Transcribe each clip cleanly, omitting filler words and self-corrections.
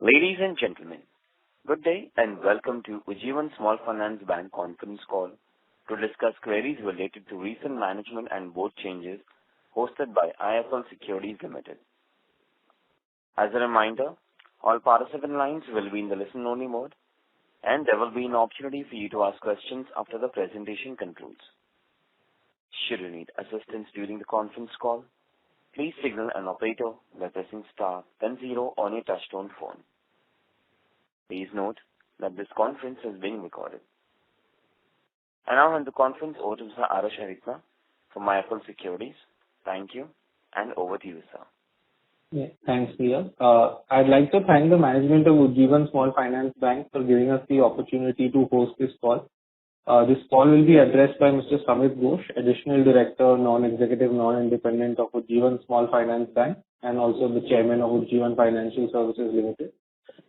Ladies and gentlemen, good day and welcome to Ujjivan Small Finance Bank conference call to discuss queries related to recent management and board changes hosted by IIFL Securities Limited. As a reminder, all participant lines will be in the listen-only mode, and there will be an opportunity for you to ask questions after the presentation concludes. Should you need assistance during the conference call, please signal an operator by pressing star then 0 on your touchtone phone. Please note that this conference is being recorded. I now hand the conference over to Mr. Arash Haritna from IIFL Securities. Thank you, and over to you, sir. Yeah, thanks, Priya. I'd like to thank the management of Ujjivan Small Finance Bank for giving us the opportunity to host this call. This call will be addressed by Mr. Samit Ghosh, Additional Director, Non-Executive, Non-Independent of Ujjivan Small Finance Bank, and also the Chairman of Ujjivan Financial Services Limited,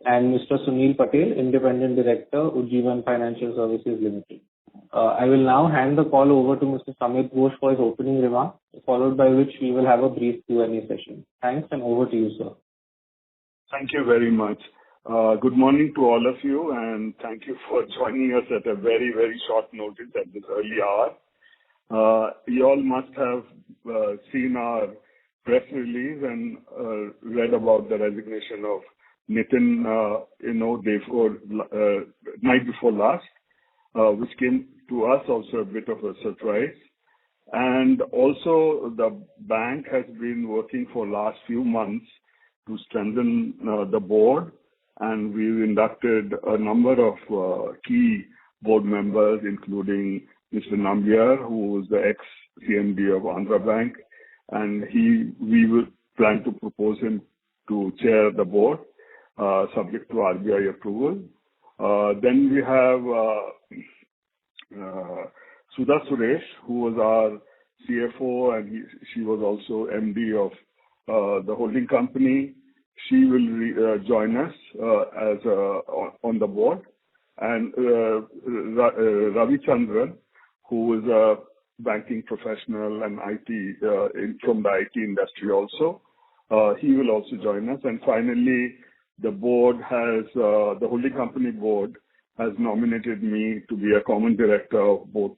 and Mr. Sunil Patel, Independent Director, Ujjivan Financial Services Limited. I will now hand the call over to Mr. Samit Ghosh for his opening remarks, followed by which we will have a brief Q&A session. Thanks, and over to you, sir. Thank you very much. Good morning to all of you, and thank you for joining us at a very, very short notice at this early hour. You all must have seen our press release and read about the resignation of Nitin, night before last, which came to us also a bit of a surprise. And also the bank has been working for last few months to strengthen the board, and we've inducted a number of key board members, including Mr. Nambiar, who was the ex-CMD of Andhra Bank, and we will plan to propose him to chair the board, subject to RBI approval. Then we have Sudha Suresh, who was our CFO, and she was also MD of the holding company. She will join us as on the board. And Ravi Chandran, who is a banking professional and IT from the IT industry also, he will also join us. And finally, the board has the holding company board has nominated me to be a common director of both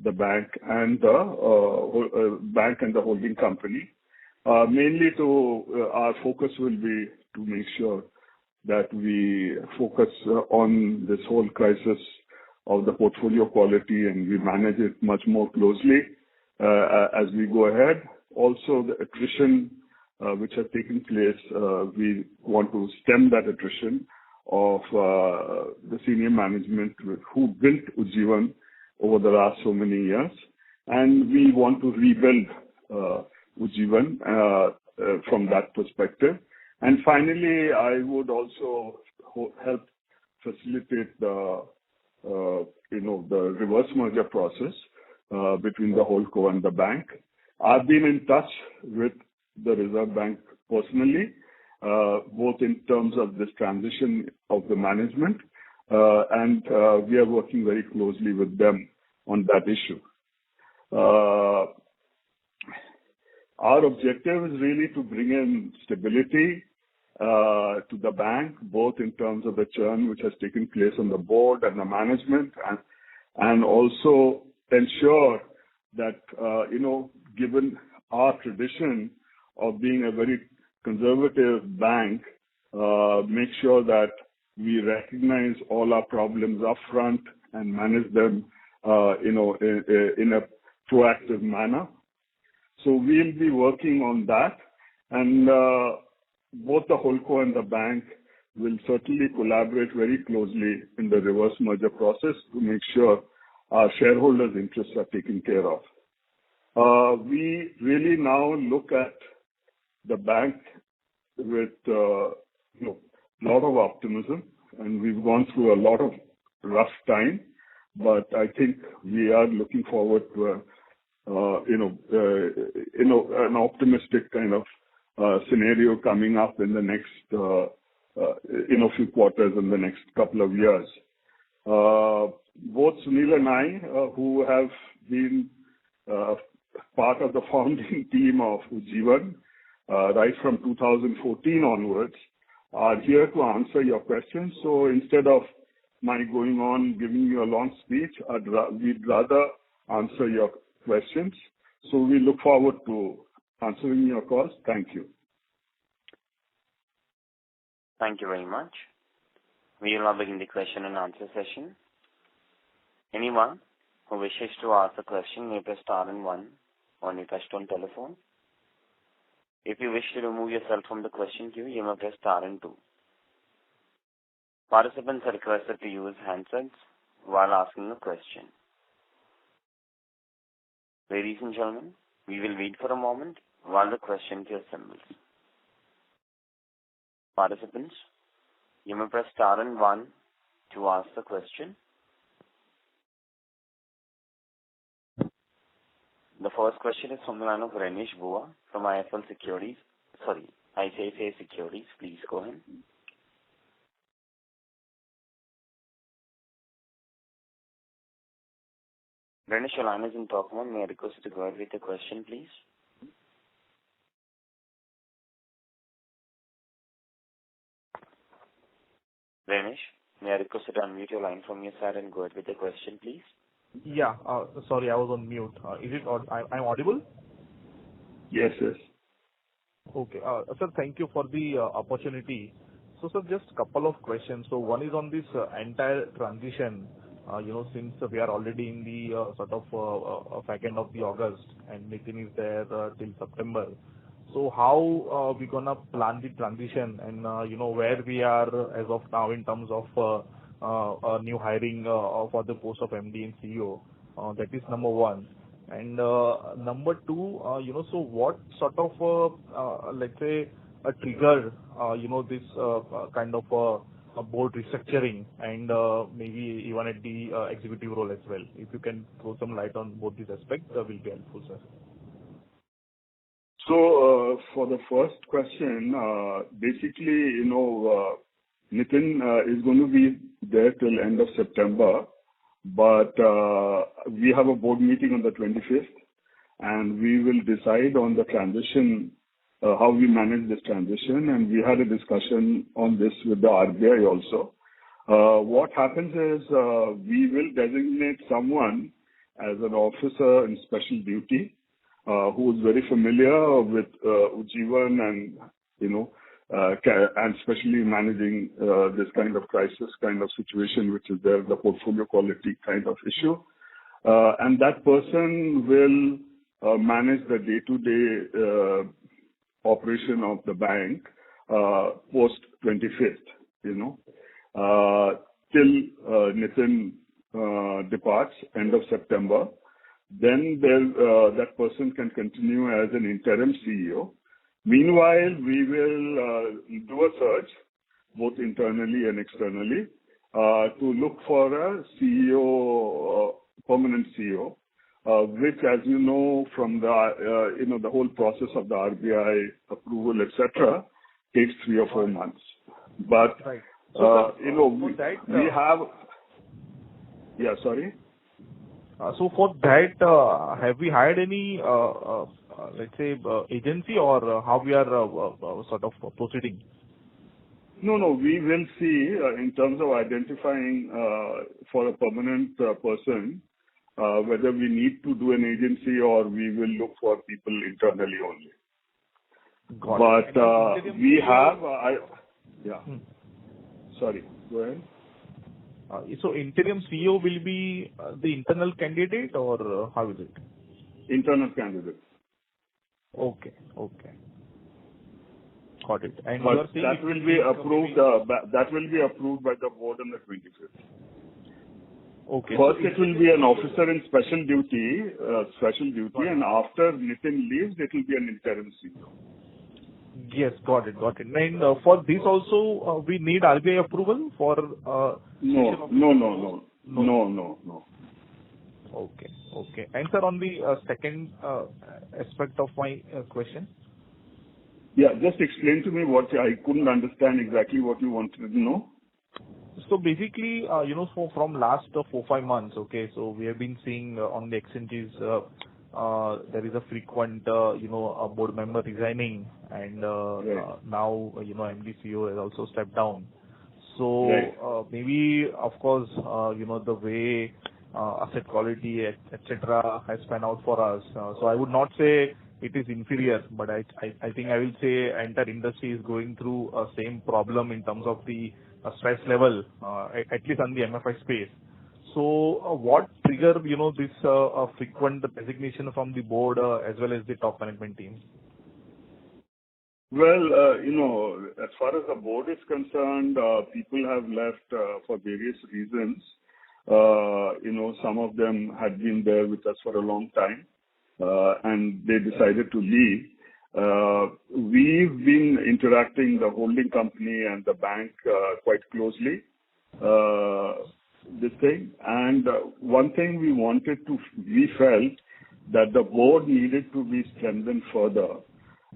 the bank and the holding company. Mainly our focus will be to make sure that we focus on this whole crisis of the portfolio quality, and we manage it much more closely as we go ahead. Also, the attrition which has taken place, we want to stem that attrition of the senior management who built Ujjivan over the last so many years, and we want to rebuild Ujjivan from that perspective. And finally, I would also help facilitate the reverse merger process between the holdco and the bank. I've been in touch with the Reserve Bank personally, both in terms of this transition of the management, and we are working very closely with them on that issue. Our objective is really to bring in stability to the bank, both in terms of the churn which has taken place on the board and the management, and also ensure that, given our tradition of being a very conservative bank, make sure that we recognize all our problems upfront and manage them, in a proactive manner. So we'll be working on that, and both the holdco and the bank will certainly collaborate very closely in the reverse merger process to make sure our shareholders' interests are taken care of. We really now look at the bank with a lot of optimism, and we've gone through a lot of rough time, but I think we are looking forward to an optimistic kind of scenario coming up in the next few quarters in the next couple of years. Both Sunil and I, who have been part of the founding team of Ujjivan right from 2014 onwards, are here to answer your questions. So instead of my going on giving you a long speech, we'd rather answer your questions. So we look forward to answering your calls. Thank you. Thank you very much. We will now begin the question and answer session. Anyone who wishes to ask a question may press star and one on your touchtone telephone. If you wish to remove yourself from the question queue, you may press star and two. Participants are requested to use handsets while asking a question. Ladies and gentlemen, we will wait for a moment while the question queue assembles. Participants, you may press star and one to ask the question. The first question is from the line of Renish Bua from IIFL Securities. ICICI Securities. Please go ahead. Renish, your line is in talk mode. May I request you to go ahead with the question, please? Renish, may I request you to unmute your line from your side and go ahead with the question, please? Yeah. Sorry, I was on mute. Is it? I'm audible? Yes, yes. Okay. Sir, thank you for the opportunity. So, sir, just a couple of questions. So, one is on this entire transition. Since we are already in the sort of back end of the August and Nitin is there till September. So, how we gonna plan the transition and where we are as of now in terms of new hiring for the post of MD and CEO. That is number one. And number two, so what sort of, let's say, a trigger, this kind of a board restructuring and maybe even at the executive role as well. If you can throw some light on both these aspects, that will be helpful, sir. So for the first question, basically, Nitin is going to be there till end of September, but we have a board meeting on the 25th, and we will decide on the transition, how we manage this transition, and we had a discussion on this with the RBI also. What happens is we will designate someone as an officer in special duty who is very familiar with Ujjivan and, and especially managing this kind of crisis kind of situation, which is there, the portfolio quality kind of issue. And that person will manage the day-to-day operation of the bank post 25th, till Nitin departs end of September. Then that person can continue as an interim CEO. Meanwhile, we will do a search, both internally and externally, to look for a CEO, permanent CEO, which, as you know, from the the whole process of the RBI approval, etc., takes 3 or 4 months. But right. we have. Yeah, sorry. So for that, have we hired any, let's say, agency, or how we are sort of proceeding? No, we will see in terms of identifying for a permanent person whether we need to do an agency or we will look for people internally only. Got it. But we have, sorry, go ahead. So interim CEO will be the internal candidate, or how is it? Internal candidate. Okay. Got it. And but you are saying that will be approved. That will be approved by the board on the 25th. Okay. First, it will be an officer in special duty, and after Nitin leaves, it will be an interim CEO. Yes, got it. And for this also, we need RBI approval for. No. Okay. And sir, on the second aspect of my question. Yeah, just explain to me what I couldn't understand exactly what you wanted to know. So basically, from last 4-5 months, okay, so we have been seeing on the exchanges there is a frequent, a board member resigning and now, MD CEO has also stepped down. So maybe, of course, the way asset quality, etc., has panned out for us. So I would not say it is inferior, but I think I will say entire industry is going through same problem in terms of the stress level, at least on the MFI space. So what triggered, this frequent resignation from the board as well as the top management team? Well, as far as the board is concerned, people have left for various reasons. Some of them had been there with us for a long time, and they decided to leave. We've been interacting the holding company and the bank quite closely. And one thing we felt that the board needed to be strengthened further.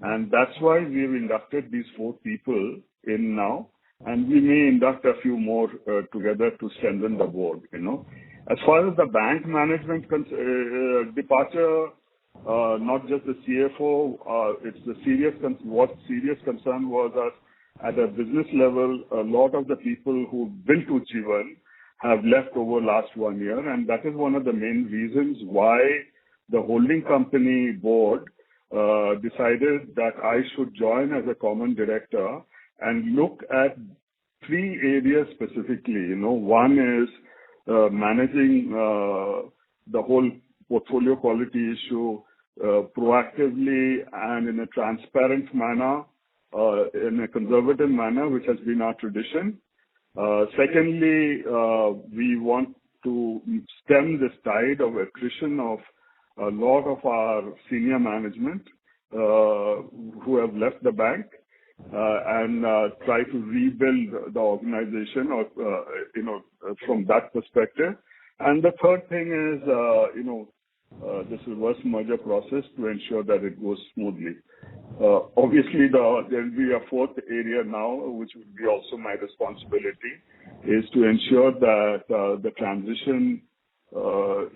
And that's why we've inducted these 4 people in now, and we may induct a few more together to strengthen the board, As far as the bank management departure, not just the CFO, it's the what serious concern was that at a business level, a lot of the people who built Ujjivan have left over last 1 year, and that is one of the main reasons why the holding company board decided that I should join as a common director and look at 3 areas specifically. One is managing the whole portfolio quality issue proactively and in a transparent manner, in a conservative manner, which has been our tradition. Secondly, we want to stem this tide of attrition of a lot of our senior management who have left the bank and try to rebuild the organization from that perspective. And the third thing is, this reverse merger process to ensure that it goes smoothly. Obviously, there will be a 4th area now, which would be also my responsibility, is to ensure that the transition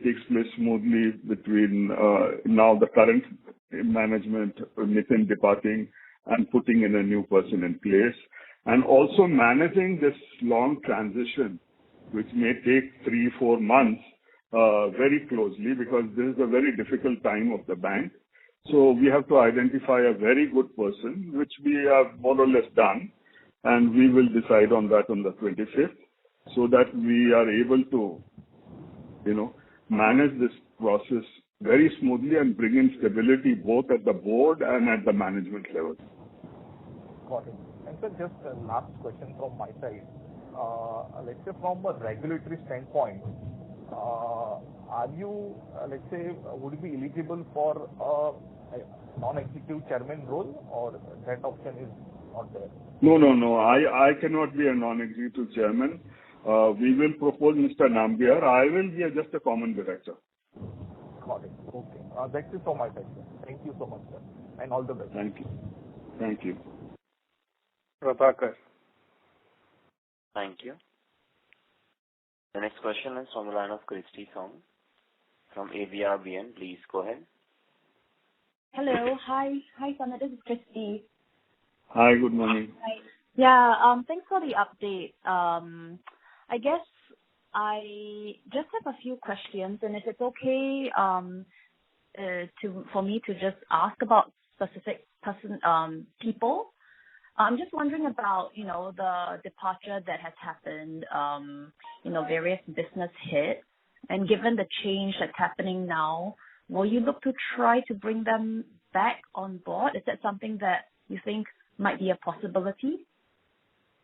takes place smoothly between now the current management, Nitin departing, and putting in a new person in place, and also managing this long transition, which may take 3-4 months, very closely, because this is a very difficult time of the bank. So we have to identify a very good person, which we have more or less done, and we will decide on that on the 25th, so that we are able to, manage this process very smoothly and bring in stability both at the board and at the management level. Got it. And sir, just a last question from my side. Let's say from a regulatory standpoint, are you, would you be eligible for a non-executive chairman role, or that option is not there? No. I cannot be a non-executive chairman. We will propose Mr. Nambiar. I will be just a common director. Got it. Okay. That's it from my side, sir. Thank you so much, sir. And all the best. Thank you. Thank you. Prabhakar. Thank you. The next question is from the line of Christy Song from AVRBN. Please go ahead. Hello. Hi, Sana. This is Christy. Hi, good morning. Hi. Yeah, thanks for the update. I guess I just have a few questions, and if it's okay, for me to just ask about specific people. I'm just wondering about, the departure that has happened, various business hits, and given the change that's happening now, will you look to try to bring them back on board? Is that something that you think might be a possibility?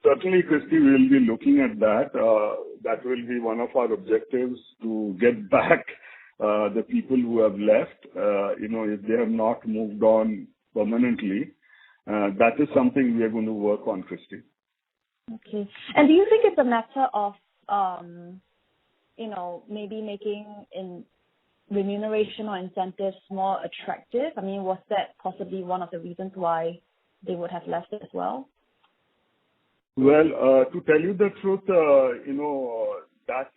Certainly, Christy, we will be looking at that. That will be one of our objectives, to get back the people who have left, if they have not moved on permanently. That is something we are going to work on, Christy. Okay. And do you think it's a matter of, maybe making remuneration or incentives more attractive? I mean, was that possibly one of the reasons why they would have left as well? Well, to tell you the truth, that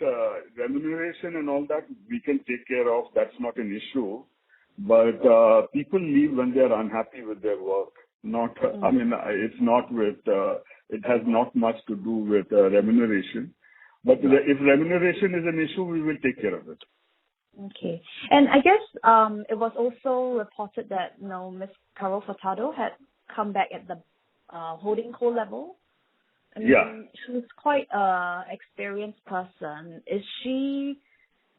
remuneration and all that we can take care of. That's not an issue. But people leave when they are unhappy with their work. Not, I mean, it's not with, it has not much to do with remuneration. But if remuneration is an issue, we will take care of it. Okay. And I guess it was also reported that, Ms. Carol Furtado had come back at the holding co level. I mean, she's quite an experienced person. Is she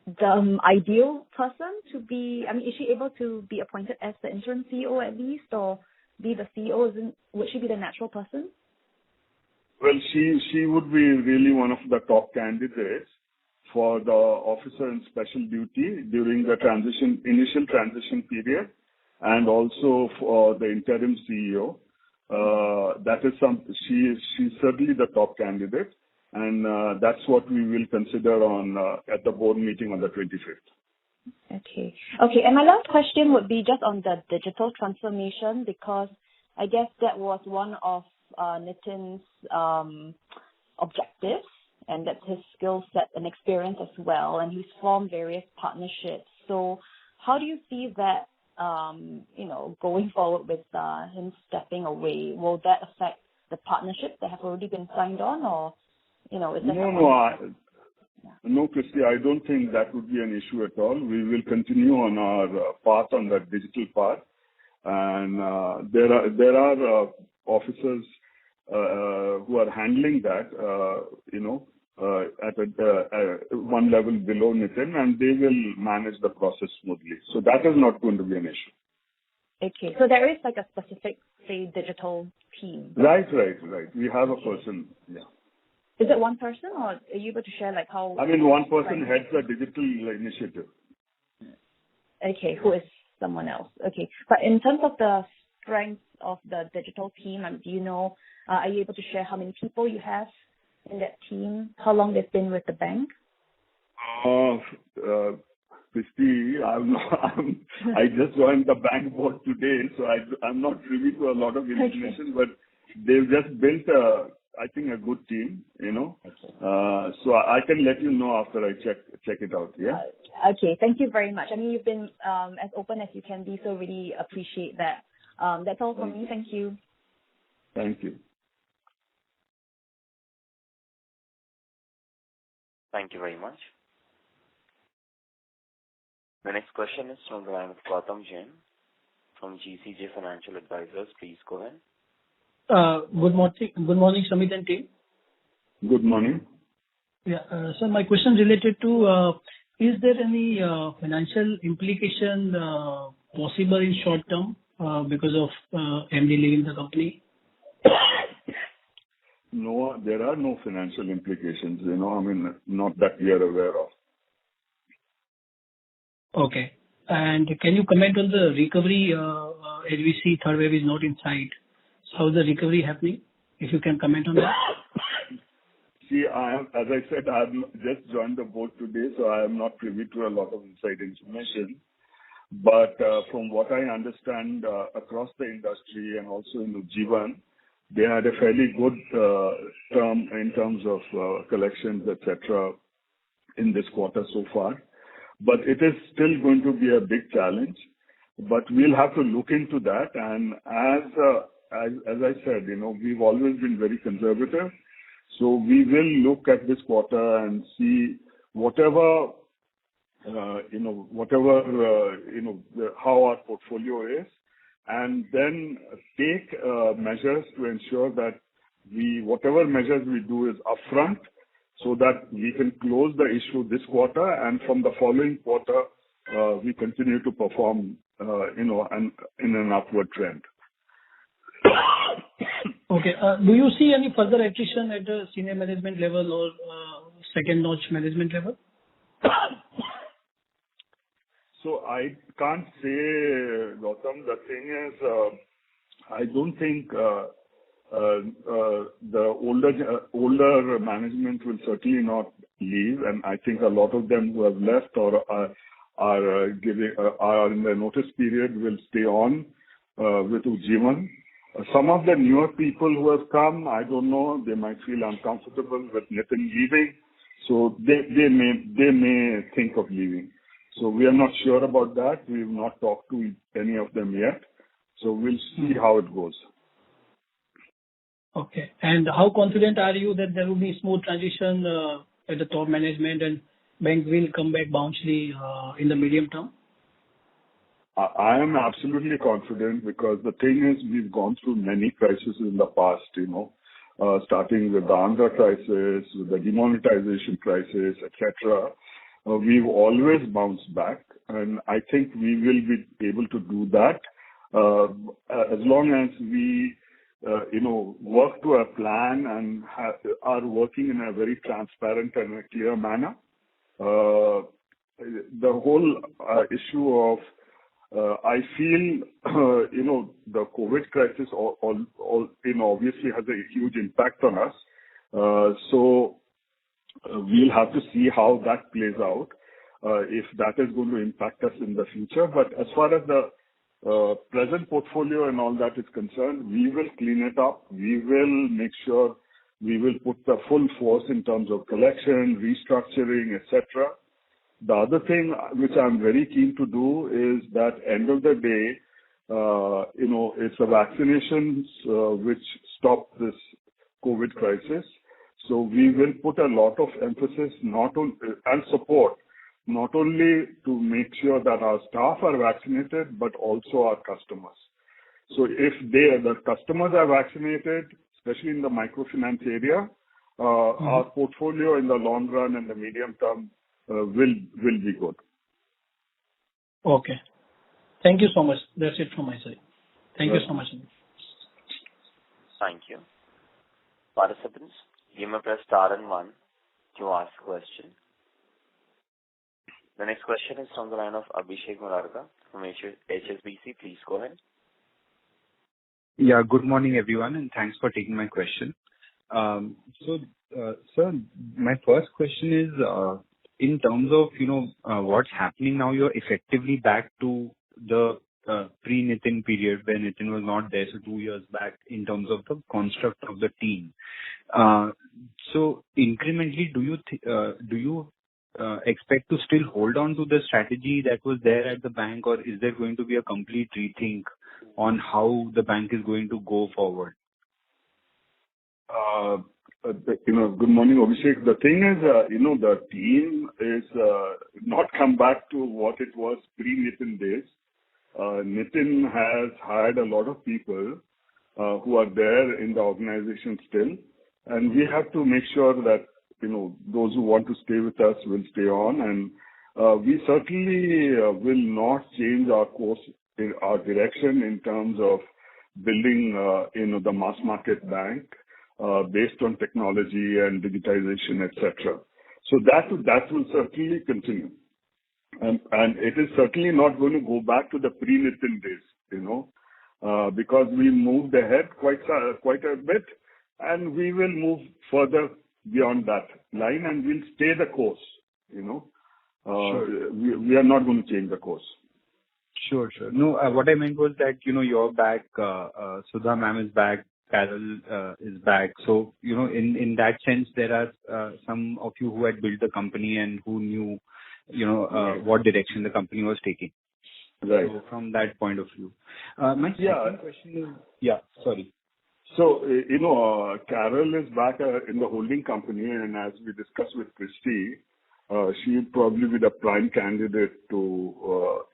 the ideal person to be, is she able to be appointed as the interim CEO at least, or be the CEO? Would she be the natural person? Well, she would be really one of the top candidates for the officer in special duty during the initial transition period, and also for the interim CEO. That is she's certainly the top candidate, and that's what we will consider at the board meeting on the 25th. Okay. And my last question would be just on the digital transformation, because I guess that was one of Nitin's objectives, and that's his skill set and experience as well, and he's formed various partnerships. So how do you see that, going forward with him stepping away? Will that affect the partnerships that have already been signed on, or, is that... No, Christy, I don't think that would be an issue at all. We will continue on our path, on that digital path. And there are officers who are handling that, at one level below Nitin, and they will manage the process smoothly. So that is not going to be an issue. Okay, so there is like a specific, say, digital team. Right. We have a person, Is it one person, or are you able to share like how... one person heads the digital initiative. Okay, who is someone else? Okay, but in terms of the strength of the digital team, do you know, are you able to share how many people you have in that team? How long they've been with the bank? Christy, I just joined the bank board today, so I'm not privy to a lot of information, but they've just built I think a good team, So I can let you know after I check it out, yeah? Okay, thank you very much. You've been as open as you can be, so really appreciate that. That's all from me. Thank you. Thank you. Thank you very much. The next question is from the line of Gautam Jain from GCJ Financial Advisors. Please go ahead. Good morning, Shamit and team. Good morning. Yeah, so my question related to, is there any financial implication possible in short term because of MD leaving the company? No, there are no financial implications, not that we are aware of. Okay. And can you comment on the recovery? As we see, third wave is not in sight. So how is the recovery happening? If you can comment on that. See, as I said, I've just joined the board today, so I am not privy to a lot of inside information. But from what I understand across the industry and also in Ujjivan, they had a fairly good term in terms of collections, etc., in this quarter so far. But it is still going to be a big challenge. But we'll have to look into that. And as I said, we've always been very conservative. So we will look at this quarter and see how our portfolio is, and then take measures to ensure that whatever measures we do is upfront, so that we can close the issue this quarter, and from the following quarter we continue to perform, in an upward trend. Okay. Do you see any further attrition at the senior management level or second notch management level? So I can't say, Gautam. The thing is, I don't think the older management will certainly not leave, and I think a lot of them who have left or are in the notice period will stay on with Ujjivan. Some of the newer people who have come, I don't know, they might feel uncomfortable with Nitin leaving, so they may think of leaving. So we are not sure about that. We've not talked to any of them yet. So we'll see how it goes. Okay. And how confident are you that there will be smooth transition at the top management and bank will come back bouncy in the medium term? I am absolutely confident because the thing is we've gone through many crises in the past, starting with the Andhra crisis, with the demonetization crisis, etc. We've always bounced back, and I think we will be able to do that as long as we, work to a plan and are working in a very transparent and a clear manner. The whole issue of I feel, the COVID crisis obviously has a huge impact on us. So we'll have to see how that plays out, if that is going to impact us in the future. But as far as the present portfolio and all that is concerned, we will clean it up. We will make sure we will put the full force in terms of collection, restructuring, etc. The other thing which I'm very keen to do is that end of the day, it's the vaccinations which stop this COVID crisis. So we will put a lot of emphasis and support, not only to make sure that our staff are vaccinated, but also our customers. So if the customers are vaccinated, especially in the microfinance area, our portfolio in the long run and the medium term will be good. Okay. Thank you so much. That's it from my side. Thank you so much. Thank you. Participants, you may press star and 1 to ask question. The next question is from the line of Abhishek Murarka from HSBC. Please go ahead. Yeah, good morning everyone, and thanks for taking my question. Sir, my first question is, in terms of, what's happening now, you're effectively back to the pre-Nitin period where Nitin was not there, so 2 years back in terms of the construct of the team. So incrementally, do you expect to still hold on to the strategy that was there at the bank, or is there going to be a complete rethink on how the bank is going to go forward? Good morning, Abhishek. The thing is, the team is not come back to what it was pre-Nitin days. Nitin has hired a lot of people who are there in the organization still, and we have to make sure that, those who want to stay with us will stay on, and we certainly will not change our course, our direction in terms of building, the mass market bank. Based on technology and digitization, etc. So that will certainly continue. And it is certainly not going to go back to the pre-Nitin days, because we moved ahead quite a bit, and we will move further beyond that line, and we'll stay the course, Sure. We are not going to change the course. Sure. No, what I meant was that, you're back, Sudha ma'am is back, Carol is back. So, in that sense, there are some of you who had built the company and who knew, what direction the company was taking. Right. So from that point of view. My second question is... Yeah, sorry. So, Carol is back in the holding company, and as we discussed with Christy, she will probably be the prime candidate to,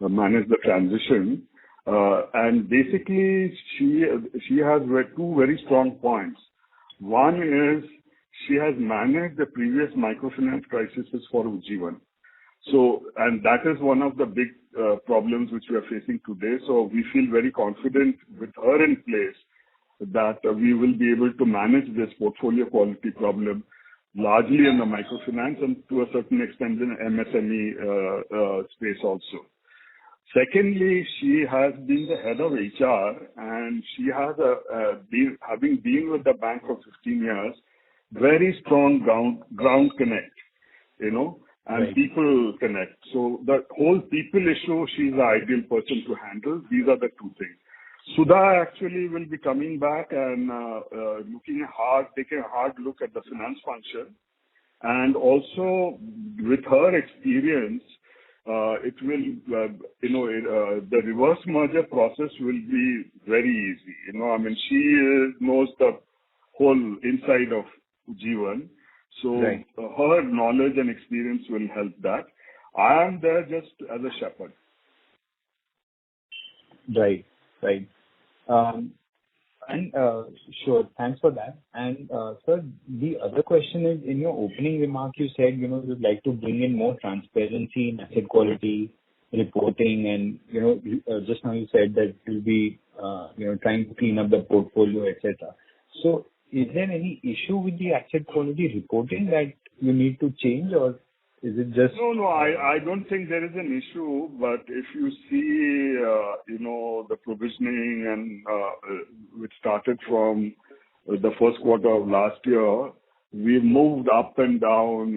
manage the transition. And basically, she has two very strong points. One is she has managed the previous microfinance crises for Ujjivan. So, and that is one of the big problems which we are facing today. So we feel very confident with her in place that we will be able to manage this portfolio quality problem largely in the microfinance and to a certain extent in MSME space also. Secondly, she has been the head of HR, and she has having been with the bank for 15 years, very strong ground connect, and Right. people connect. So the whole people issue, she's the ideal person to handle. These are the two things. Sudha actually will be coming back and taking a hard look at the finance function, and also with her experience, it will, the reverse merger process will be very easy. I mean, she knows the whole inside of Ujjivan. So Right. her knowledge and experience will help that. I am there just as a shepherd. Right. Right. And sure, thanks for that. And sir, the other question is, in your opening remark, you said, you'd like to bring in more transparency in asset quality reporting, and just now you said that you'll be trying to clean up the portfolio, etc. So, is there any issue with the asset quality reporting that you need to change, or is it just... No, I don't think there is an issue, but if you see, the provisioning and which started from the first quarter of last year, we moved up and down,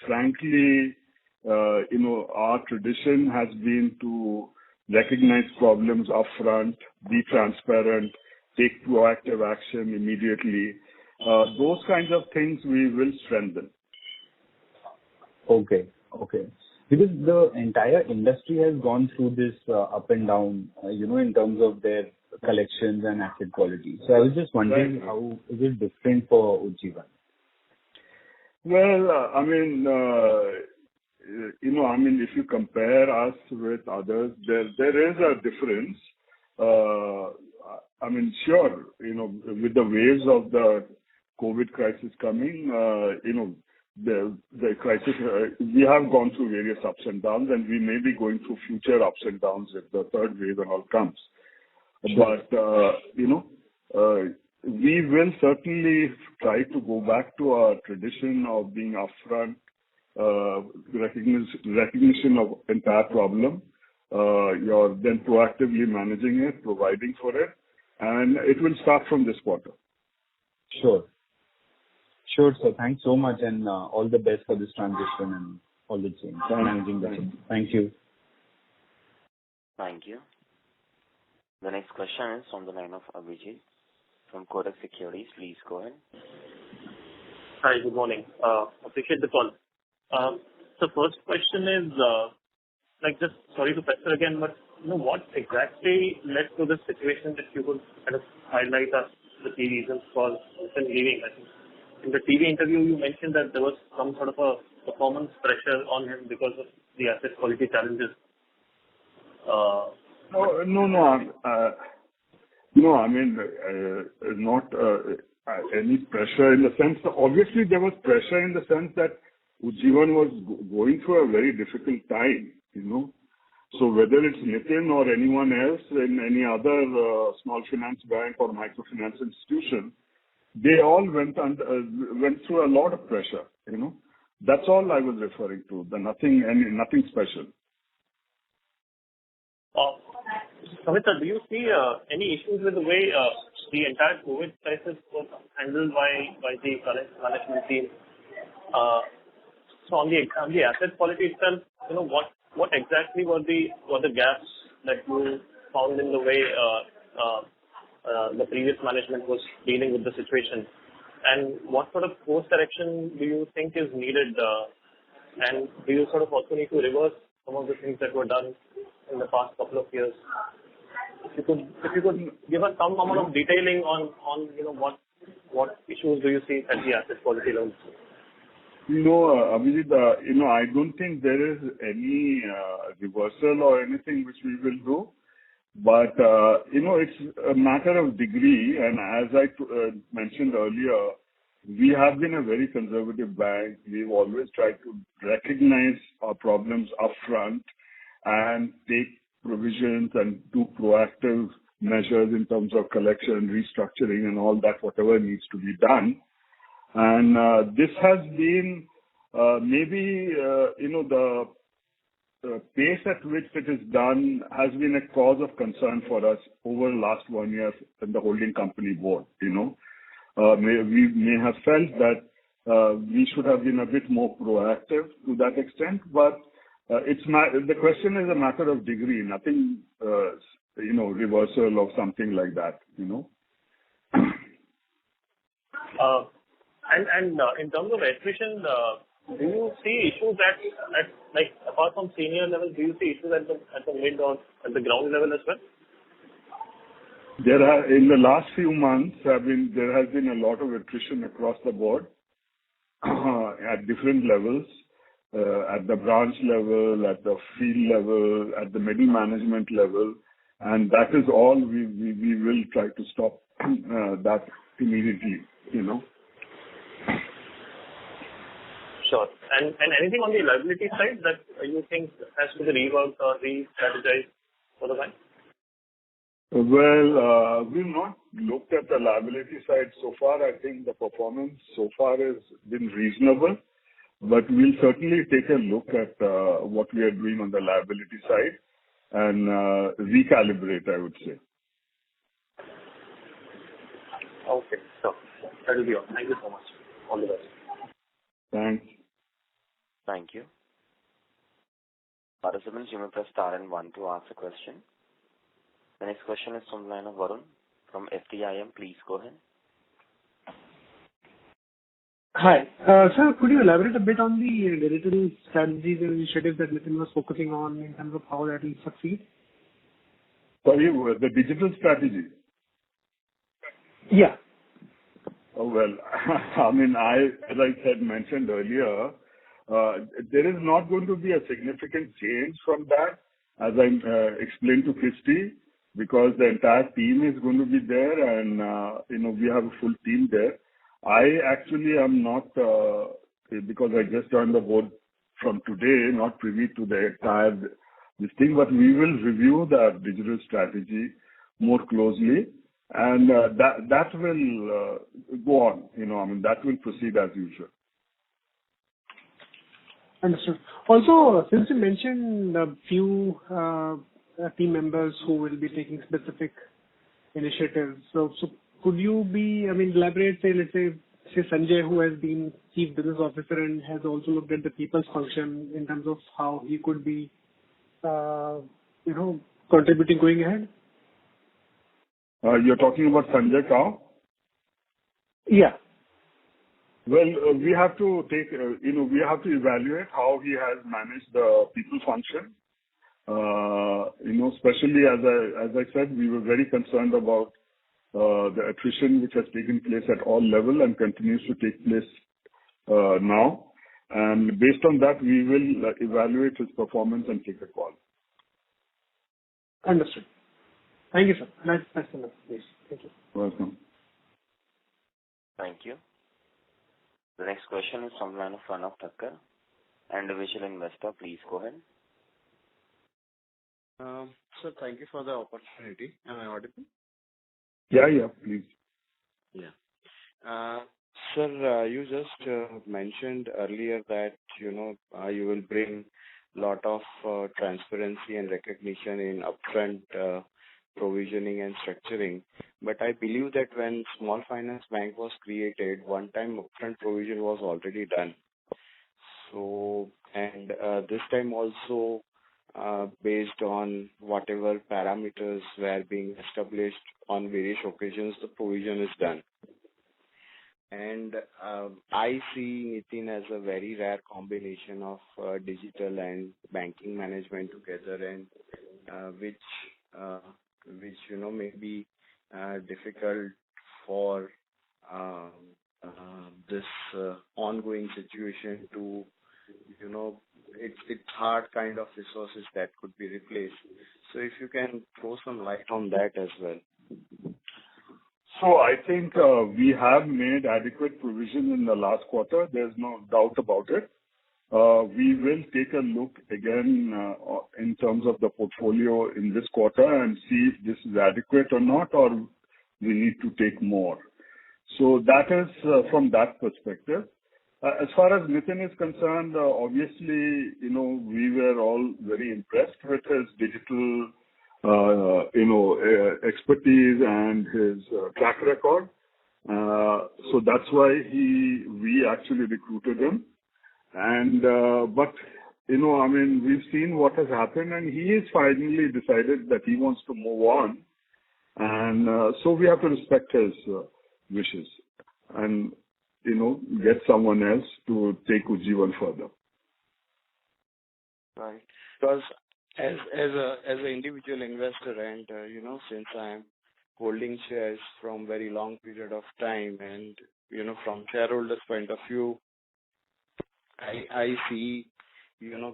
frankly, our tradition has been to recognize problems upfront, be transparent, take proactive action immediately. Those kinds of things we will strengthen. Okay. Because the entire industry has gone through this up and down, in terms of their collections and asset quality. So I was just wondering, Right. how is it different for Ujjivan? Well, if you compare us with others, there is a difference. Sure, with the waves of the COVID crisis coming, the crisis, we have gone through various ups and downs, and we may be going through future ups and downs if the third wave and all comes. Sure. But, we will certainly try to go back to our tradition of being upfront, recognition of entire problem, you're then proactively managing it, providing for it, and it will start from this quarter. Sure, sir. Thanks so much, and all the best for this transition and all the change, managing the change. Thank you. Thank you. The next question is from the line of Abhijit from Kotak Securities. Please go ahead. Hi, good morning. Appreciate the call. So first question is, just sorry to pester again, but what exactly led to this situation that you could kind of highlight us the key reasons for Nitin leaving? I think in the TV interview you mentioned that there was some sort of a performance pressure on him because of the asset quality challenges. Not any pressure in the sense. Obviously, there was pressure in the sense that Ujjivan was going through a very difficult time. So whether it's Nitin or anyone else in any other small finance bank or microfinance institution, they all went through a lot of pressure. That's all I was referring to. Nothing special. Samit, do you see any issues with the way the entire COVID crisis was handled by the current management team? So on the asset quality itself, what exactly were the gaps that you found in the way the previous management was dealing with the situation, and what sort of course correction do you think is needed, and do you sort of also need to reverse some of the things that were done in the past couple of years? If you could give us some amount of detailing on what issues do you see at the asset quality level? Abhijit, I don't think there is any reversal or anything which we will do. But, it's a matter of degree. And as I mentioned earlier, we have been a very conservative bank. We've always tried to recognize our problems upfront and take provisions and do proactive measures in terms of collection, restructuring and all that, whatever needs to be done. And this has been the pace at which it is done has been a cause of concern for us over the last 1 year in the holding company board. We may have felt that we should have been a bit more proactive to that extent, but the question is a matter of degree, nothing reversal of something like that. And in terms of attrition, do you see issues at like apart from senior level, do you see issues at the mid or at the ground level as well? There are, in the last few months, there has been a lot of attrition across the board at different levels, at the branch level, at the field level, at the middle management level, and that is all we will try to stop that immediately, Sure. And anything on the liability side that you think has to be reworked or re-strategized for the bank? Well, we've not looked at the liability side so far. I think the performance so far has been reasonable, but we'll certainly take a look at what we are doing on the liability side and recalibrate, I would say. Okay. So that will be all. Thank you so much. All the best. Thanks. Thank you. Participants, you may press star and 1 to ask a question. The next question is from the line of Varun from FTIM. Please go ahead. Hi. Sir, could you elaborate a bit on the digital strategies and initiatives that Nitin was focusing on in terms of how that will succeed? Sorry, the digital strategy? Yeah. Oh, well, as I mentioned earlier, there is not going to be a significant change from that, as I explained to Christy, because the entire team is going to be there and, we have a full team there. I actually am not, because I just joined the board from today, not privy to the entire this thing, but we will review the digital strategy more closely, and that will go on. That will proceed as usual. Understood. Also, since you mentioned a few team members who will be taking specific initiatives, so could you elaborate, let's say Sanjay, who has been Chief Business Officer and has also looked at the people's function in terms of how he could be, contributing going ahead? You're talking about Sanjay Kao? Yeah. Well, we have to evaluate how he has managed the people function. Especially as I said, we were very concerned about the attrition which has taken place at all level and continues to take place now. And based on that, we will evaluate his performance and take a call. Understood. Thank you, sir. That's enough, please. Thank you. Welcome. Thank you. The next question is from the line of Pranav Thakkar, individual investor. Please go ahead. Sir, thank you for the opportunity. Am I audible? Yeah, please. Yeah. Sir, you just mentioned earlier that, you will bring lot of transparency and recognition in upfront provisioning and structuring. But I believe that when Small Finance Bank was created, one-time upfront provision was already done. So, and this time also, based on whatever parameters were being established on various occasions, the provision is done. And I see Nitin as a very rare combination of digital and banking management together, and which may be difficult for this ongoing situation to it's hard kind of resources that could be replaced. So if you can throw some light on that as well. So I think we have made adequate provision in the last quarter. There's no doubt about it. We will take a look again in terms of the portfolio in this quarter and see if this is adequate or not, or we need to take more. So that is from that perspective. As far as Nitin is concerned, obviously, we were all very impressed with his digital, expertise and his track record. So that's why we actually recruited him. And, but, we've seen what has happened, and he has finally decided that he wants to move on. And so we have to respect his wishes. And get someone else to take Ujjivan further. Right. Because as an individual investor, and since I'm holding shares from very long period of time, and from shareholders' point of view, I see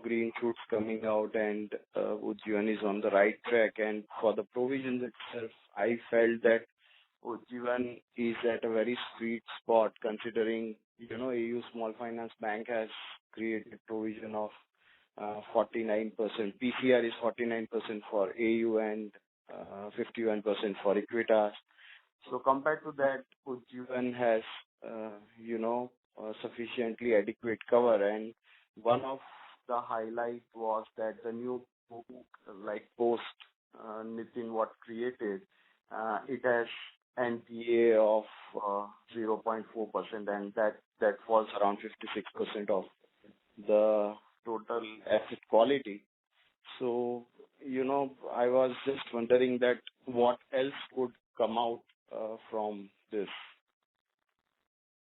green shoots coming out, and Ujjivan is on the right track. And for the provisions itself, I felt that Ujjivan is at a very sweet spot, considering AU Small Finance Bank has created provision of 49%. PCR is 49% for AU and 51% for Equitas. So compared to that, Ujjivan has sufficiently adequate cover. And one of the highlight was that the new book, like post Nitin what created, it has NPA of 0.4%, and that falls around 56% of the total asset quality. So, I was just wondering that what else could come out from this.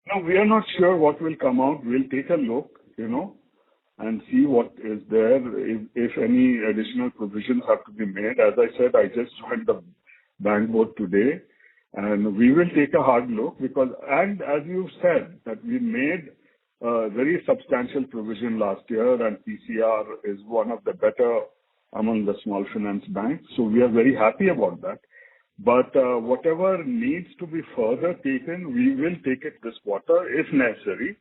No, we are not sure what will come out. We'll take a look, and see what is there, if any additional provisions have to be made. As I said, I just joined the bank board today, and we will take a hard look and as you said, that we made a very substantial provision last year, and PCR is one of the better among the small finance banks. So we are very happy about that. But whatever needs to be further taken, we will take it this quarter if necessary,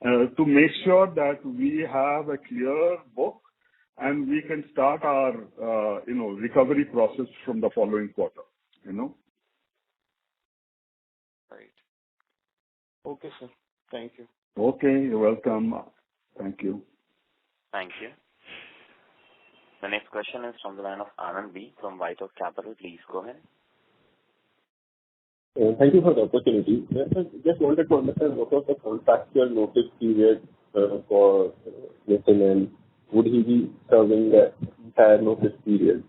to make sure that we have a clear book and we can start our recovery process from the following quarter. Right. Okay, sir. Thank you. Okay, you're welcome. Thank you. Thank you. The next question is from the line of Anand B from White Oak Capital. Please go ahead. Thank you for the opportunity. Just wanted to understand what was the contractual notice period for Nitin, and would he be serving the entire notice period?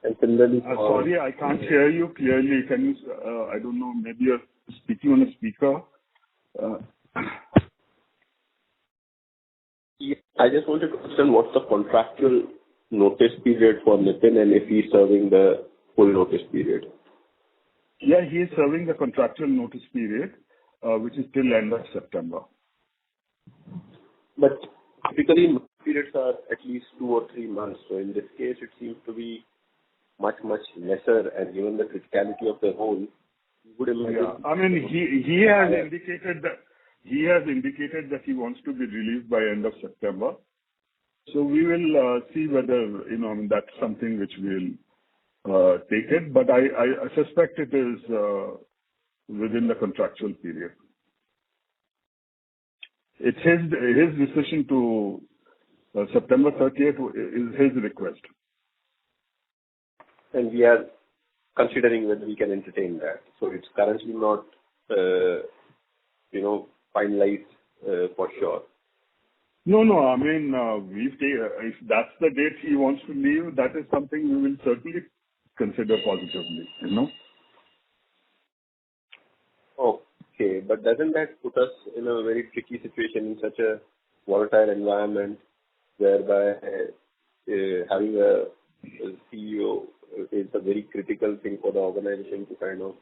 And similarly, sorry, I can't hear you clearly. Can you? I don't know. Maybe you're speaking on a speaker. I just wanted to understand what's the contractual notice period for Nitin, and if he's serving the full notice period. Yeah, he is serving the contractual notice period, which is till end of September. But typically, notice periods are at least 2 or 3 months. So in this case, it seems to be much lesser, and given the criticality of the role, you would imagine. Yeah, I mean, he has indicated that he wants to be released by end of September. So we will see whether that's something which we'll take it, but I suspect it is within the contractual period. It's his decision to September 30th is his request. And we are considering whether we can entertain that. So it's currently not, finalized for sure. No. I mean, if that's the date he wants to leave, that is something we will certainly consider positively. Okay, but doesn't that put us in a very tricky situation in such a volatile environment, whereby having a CEO is a very critical thing for the organization to kind of.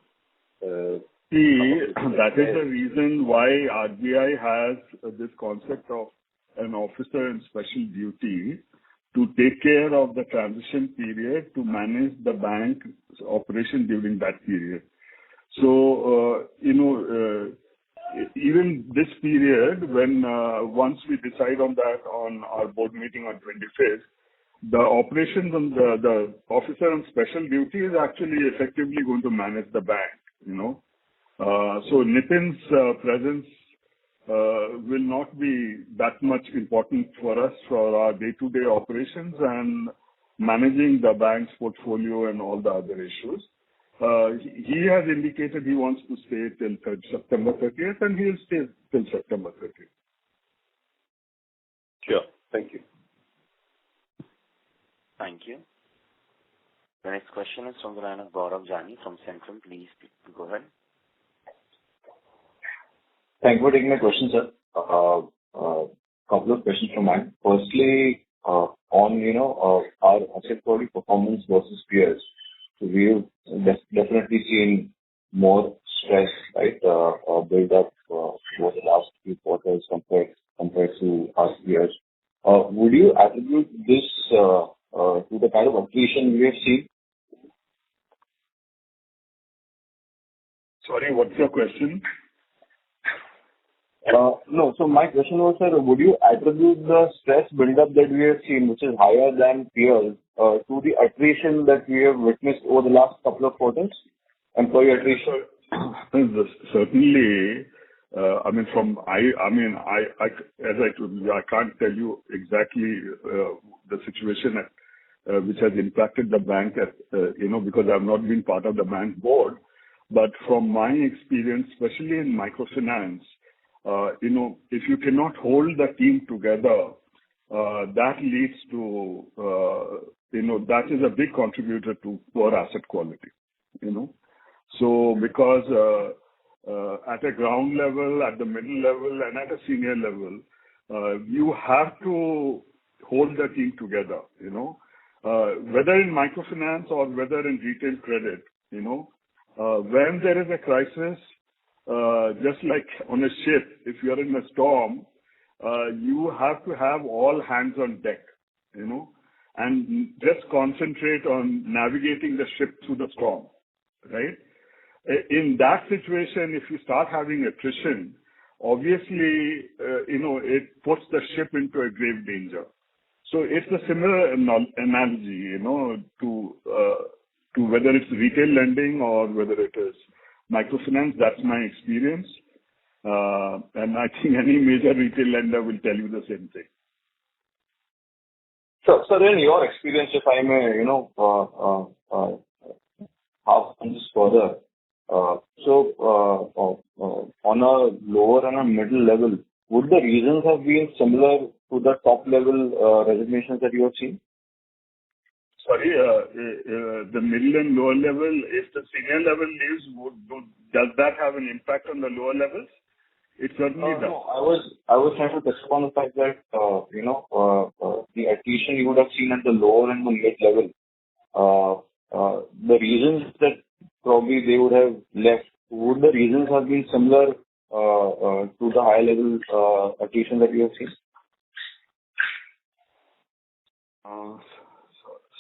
See, that is the reason why RBI has this concept of an officer in special duty to take care of the transition period, to manage the bank's operation during that period. So, even this period, when once we decide on that on our board meeting on 25th, the operations on the officer on special duty is actually effectively going to manage the bank. So Nitin's presence will not be that much important for us for our day-to-day operations and managing the bank's portfolio and all the other issues. He has indicated he wants to stay till September 30th, and he'll stay till September 30th. Sure. Thank you. Thank you. The next question is from the line of Gaurav Jani from Centrum. Please go ahead. Thank you for taking my question, sir. Couple of questions from mine. Firstly, on, our asset quality performance versus peers. So we've definitely seen more stress, right, build up over the last few quarters compared to our peers. Would you attribute this to the kind of attrition we have seen? Sorry, what's your question? No. So my question was, sir, would you attribute the stress build-up that we have seen, which is higher than peers, to the attrition that we have witnessed over the last couple of quarters, employee attrition? Certainly, as I told you, I can't tell you exactly the situation which has impacted the bank because I've not been part of the bank board. But from my experience, especially in microfinance, if you cannot hold the team together, that leads to, that is a big contributor to poor asset quality, So because at a ground level, at the middle level, and at a senior level, you have to hold the team together, whether in microfinance or whether in retail credit, when there is a crisis, just like on a ship, if you're in a storm, you have to have all hands on deck, and just concentrate on navigating the ship through the storm, right? In that situation, if you start having attrition, obviously, it puts the ship into a grave danger. So it's a similar analogy, to whether it's retail lending or whether it is microfinance. That's my experience. And I think any major retail lender will tell you the same thing. So in your experience, if I may, half on this further. On a lower and a middle level, would the reasons have been similar to the top level resignations that you have seen? Sorry, the middle and lower level, if the senior level leaves, does that have an impact on the lower levels? It certainly does. No, I was trying to touch upon the fact that, the attrition you would have seen at the lower and the mid level. The reasons that probably they would have left, would the reasons have been similar to the high level attrition that you have seen?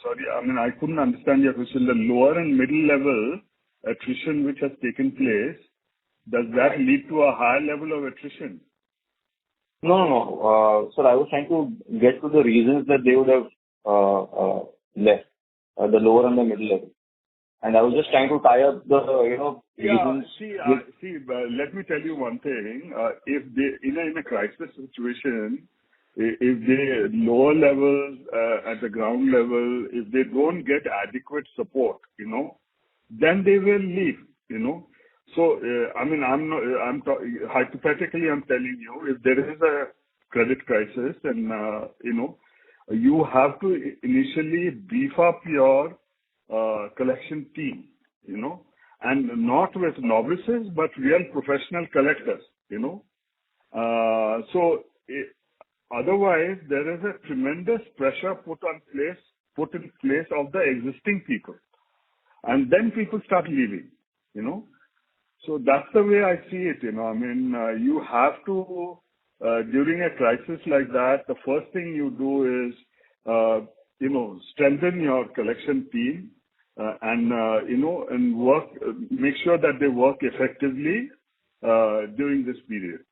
Sorry, I couldn't understand your question. The lower and middle level attrition which has taken place, does that lead to a higher level of attrition? No. Sir, I was trying to get to the reasons that they would have left the lower and the middle level. And I was just trying to tie up the, reasons. Let me tell you one thing. If they, in a crisis situation, if they lower levels at the ground level, if they don't get adequate support, then they will leave, So, hypothetically, I'm telling you, if there is a credit crisis and, you have to initially beef up your collection team, and not with novices, but real professional collectors, Otherwise, there is a tremendous pressure put in place of the existing people. And then people start leaving, So that's the way I see it, you have to, during a crisis like that, the first thing you do is, strengthen your collection team, and work, make sure that they work effectively, during this period.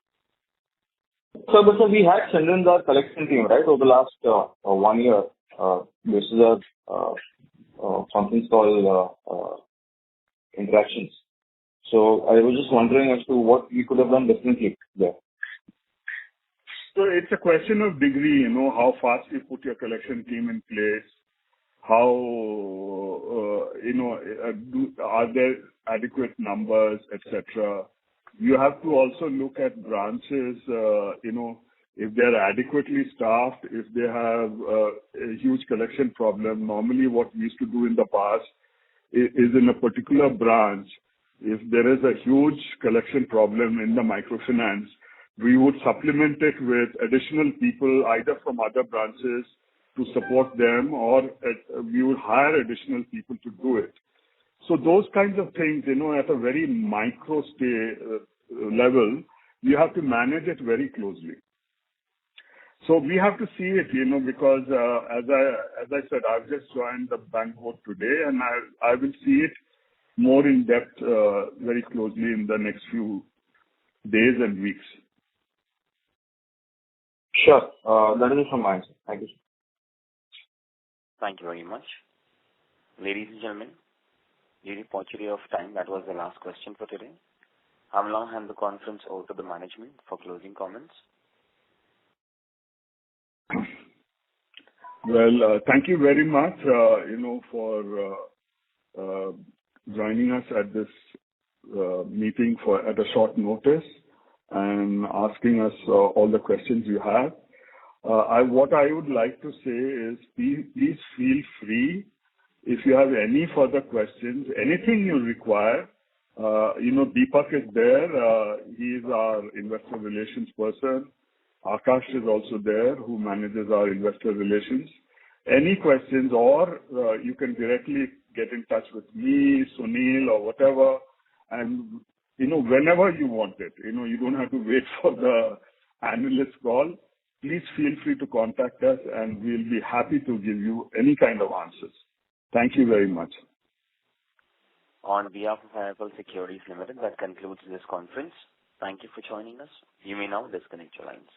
So we had strengthened our collection team, right, over the last 1 year. This is something called interactions. So I was just wondering as to what we could have done differently there. So it's a question of degree, how fast you put your collection team in place, how, are there adequate numbers, etc. You have to also look at branches, if they're adequately staffed, if they have a huge collection problem. Normally what we used to do in the past is in a particular branch, if there is a huge collection problem in the microfinance, we would supplement it with additional people either from other branches to support them, or we would hire additional people to do it. So those kinds of things, at a very micro level, you have to manage it very closely. So we have to see it, because as I said, I've just joined the bank board today, and I will see it more in depth, very closely in the next few days and weeks. Sure. That is it from my side. Thank you. Thank you very much. Ladies and gentlemen, due to paucity of time, that was the last question for today. I will now hand the conference over to the management for closing comments. Well, thank you very much, for joining us at this meeting at a short notice and asking us all the questions you have. What I would like to say is please feel free if you have any further questions, anything you require. Deepak is there. He is our investor relations person. Akash is also there, who manages our investor relations. Any questions, or you can directly get in touch with me, Sunil, or whatever, and whenever you want it. You don't have to wait for the analyst call. Please feel free to contact us, and we'll be happy to give you any kind of answers. Thank you very much. On behalf of IIFL Securities Limited, that concludes this conference. Thank you for joining us. You may now disconnect your lines.